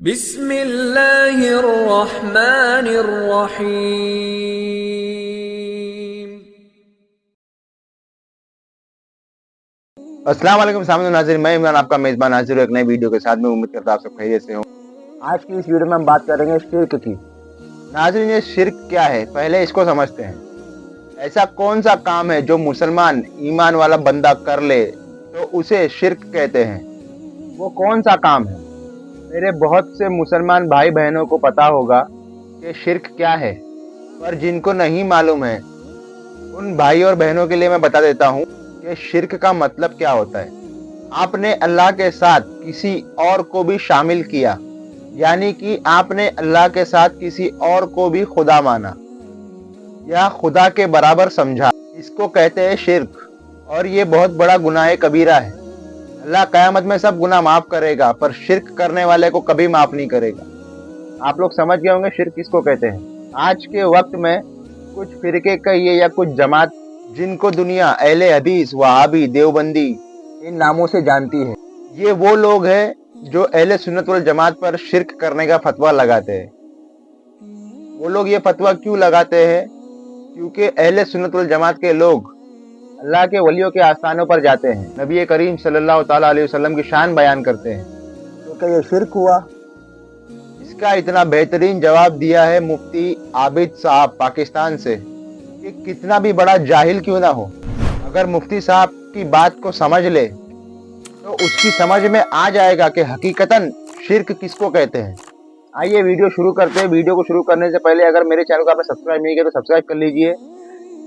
بسم اللہ الرحمن الرحیم۔ السلام علیکم سامعین ناظرین، میں عمران آپ کا میزبان حاضر ہوں ایک نئی ویڈیو کے ساتھ۔ میں امید کرتا ہوں آپ سب خیریت سے ہوں۔ آج کی اس ویڈیو میں ہم بات کریں گے شرک کی۔ ناظرین، یہ شرک کیا ہے پہلے اس کو سمجھتے ہیں۔ ایسا کون سا کام ہے جو مسلمان ایمان والا بندہ کر لے تو اسے شرک کہتے ہیں؟ وہ کون سا کام ہے؟ میرے بہت سے مسلمان بھائی بہنوں کو پتا ہوگا کہ شرک کیا ہے، پر جن کو نہیں معلوم ہے ان بھائی اور بہنوں کے لیے میں بتا دیتا ہوں کہ شرک کا مطلب کیا ہوتا ہے۔ آپ نے اللہ کے ساتھ کسی اور کو بھی شامل کیا، یعنی کہ آپ نے اللہ کے ساتھ کسی اور کو بھی خدا مانا یا خدا کے برابر سمجھا، اس کو کہتے ہیں شرک، اور یہ بہت بڑا گناہ کبیرہ ہے۔ اللہ قیامت میں سب گناہ معاف کرے گا، پر شرک کرنے والے کو کبھی معاف نہیں کرے گا۔ آپ لوگ سمجھ گئے ہوں گے شرک کس کو کہتے ہیں۔ آج کے وقت میں کچھ فرقے کہیے یا کچھ جماعت جن کو دنیا اہل حدیث، وہابی، دیوبندی ان ناموں سے جانتی ہے، یہ وہ لوگ ہیں جو اہل سنت والجماعت پر شرک کرنے کا فتویٰ لگاتے ہیں۔ وہ لوگ یہ فتویٰ کیوں لگاتے ہیں؟ کیونکہ اہل سنت والجماعت کے لوگ اللہ کے ولیوں کے آستانوں پر جاتے ہیں، نبی کریم صلی اللہ تعالیٰ علیہ وسلم کی شان بیان کرتے ہیں۔ تو کیا یہ شرک ہوا؟ اس کا اتنا بہترین جواب دیا ہے مفتی عابد صاحب پاکستان سے کہ کتنا بھی بڑا جاہل کیوں نہ ہو، اگر مفتی صاحب کی بات کو سمجھ لے تو اس کی سمجھ میں آ جائے گا کہ حقیقتاً شرک کس کو کہتے ہیں۔ آئیے ویڈیو شروع کرتے ہیں۔ ویڈیو کو شروع کرنے سے پہلے اگر میرے چینل کو آپ نے سبسکرائب نہیں کیا تو سبسکرائب کر لیجئے۔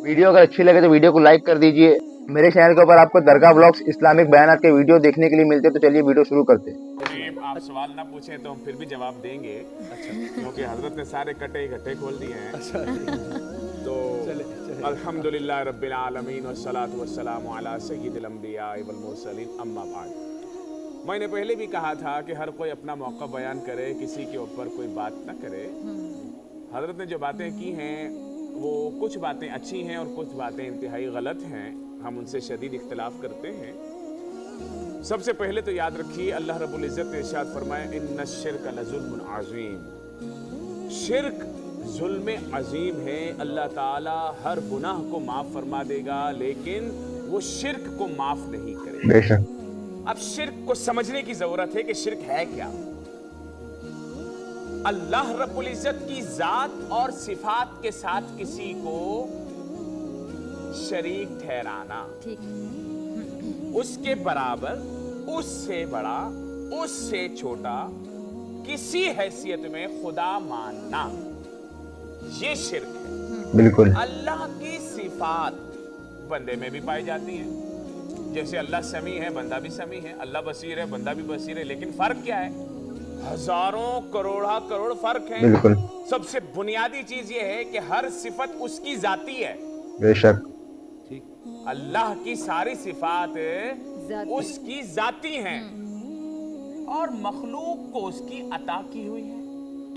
ویڈیو اگر اچھی لگے تو ویڈیو کو لائک کر دیجئے۔ میرے چینل کے اوپر آپ کو درگاہ بلاگز اسلامک بیانات کے ویڈیو دیکھنے کے لیے ملتے ہیں، تو چلیے ویڈیو شروع کرتے ہیں۔ آپ سوال نہ پوچھیں تو ہم پھر بھی جواب دیں گے، کیونکہ حضرت نے سارے کٹے گھٹے کھول دیے ہیں۔ تو الحمدللہ رب العالمین والصلاة والسلام علی سید الانبیاء والمرسلین، اما بعد۔ میں نے پہلے بھی کہا تھا کہ ہر کوئی اپنا موقع بیان کرے، کسی کے اوپر کوئی بات نہ کرے۔ حضرت نے جو باتیں کی ہیں وہ کچھ باتیں اچھی ہیں اور کچھ باتیں انتہائی غلط ہیں، ہم ان سے شدید اختلاف کرتے ہیں۔ سب سے پہلے تو یاد رکھیے اللہ رب العزت نے ارشاد فرمایا ان الشرک لظلم عظیم، شرک ظلم عظیم ہے۔ اللہ تعالی ہر گناہ کو معاف فرما دے گا لیکن وہ شرک کو معاف نہیں کرے گا۔ بے شک۔ اب شرک کو سمجھنے کی ضرورت ہے کہ شرک ہے کیا۔ اللہ رب العزت کی ذات اور صفات کے ساتھ کسی کو شریک ٹھہرانا، اس کے برابر، اس سے بڑا، اس سے چھوٹا، کسی حیثیت میں خدا ماننا، یہ شرک ہے۔ بالکل۔ اللہ کی صفات بندے میں بھی پائی جاتی ہیں، جیسے اللہ سمیع ہے بندہ بھی سمیع ہے، اللہ بصیر ہے بندہ بھی بصیر ہے، لیکن فرق کیا ہے؟ ہزاروں کروڑا کروڑ فرق ہیں۔ بالکل۔ سب سے بنیادی چیز یہ ہے کہ ہر صفت اس کی ذاتی ہے۔ بے شک۔ اللہ کی ساری صفات اس کی ذاتی ہیں اور مخلوق کو اس کی عطا کی ہوئی ہے۔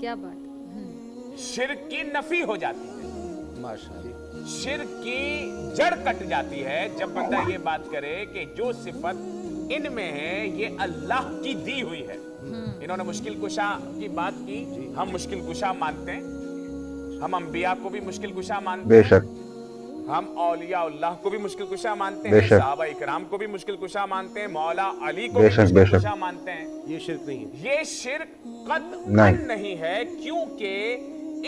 کیا بات، شرک کی نفی ہو جاتی ہے، ماشاءاللہ، شرک کی جڑ کٹ جاتی ہے جب بندہ یہ بات کرے کہ جو صفت ان میں ہے یہ اللہ کی دی ہوئی ہے۔ انہوں نے مشکل کشا کی بات کی، ہم مشکل کشا مانتے ہیں، ہم انبیاء کو بھی مشکل کشا مانتے ہیں، بے شک۔ ہم اولیاء اللہ کو بھی مشکل کشا مانتے بے ہیں، شک۔ صحابہ اکرام کو بھی مشکل کشا مانتے ہیں، مولا علی کو بے بھی شک، بے مشکل شک۔ کشا مانتے ہیں۔ یہ شرک نہیں ہے، یہ شرک قطعاً نہیں ہے، کیونکہ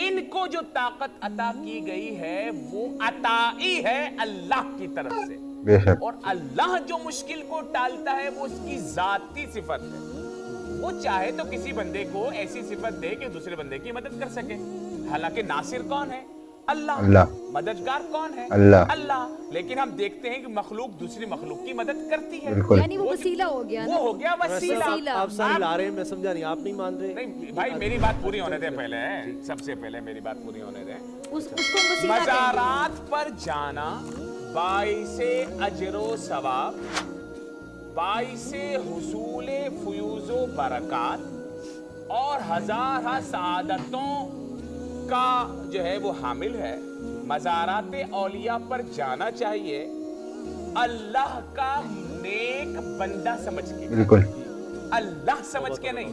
ان کو جو طاقت عطا کی گئی ہے وہ عطائی ہے اللہ کی طرف سے، بے شک۔ اور اللہ جو مشکل کو ٹالتا ہے وہ اس کی ذاتی صفت ہے۔ وہ چاہے تو کسی بندے کو ایسی صفت دے کہ دوسرے بندے کی مدد کر سکے، حالانکہ ناصر کون ہے؟ اللہ۔ اللہ۔ مددگار کون ہے؟ اللہ۔ اللہ۔ لیکن ہم دیکھتے ہیں کہ مخلوق دوسری مخلوق کی مدد کرتی ہے، بالکل۔ یعنی وہ وسیلہ ہو گیا نا؟ وہ ہو گیا وسیلہ۔ آپ ساری لا رہے ہیں، میں سمجھا نہیں، آپ نہیں مان رہے۔ نہیں بھائی میری بات پوری ہونے دیں، پہلے سب سے پہلے میری بات پوری ہونے دیں۔ اس کو وسیلہ کہیں گے۔ مزارات پر جانا باعث اجر و ثواب، باعث حصول فیوز و برکات اور ہزارہ سعادتوں کا جو ہے وہ حامل ہے۔ مزارات اولیاء پر جانا چاہیے اللہ کا نیک بندہ سمجھ کے، بالکل۔ اللہ سمجھ کے نہیں۔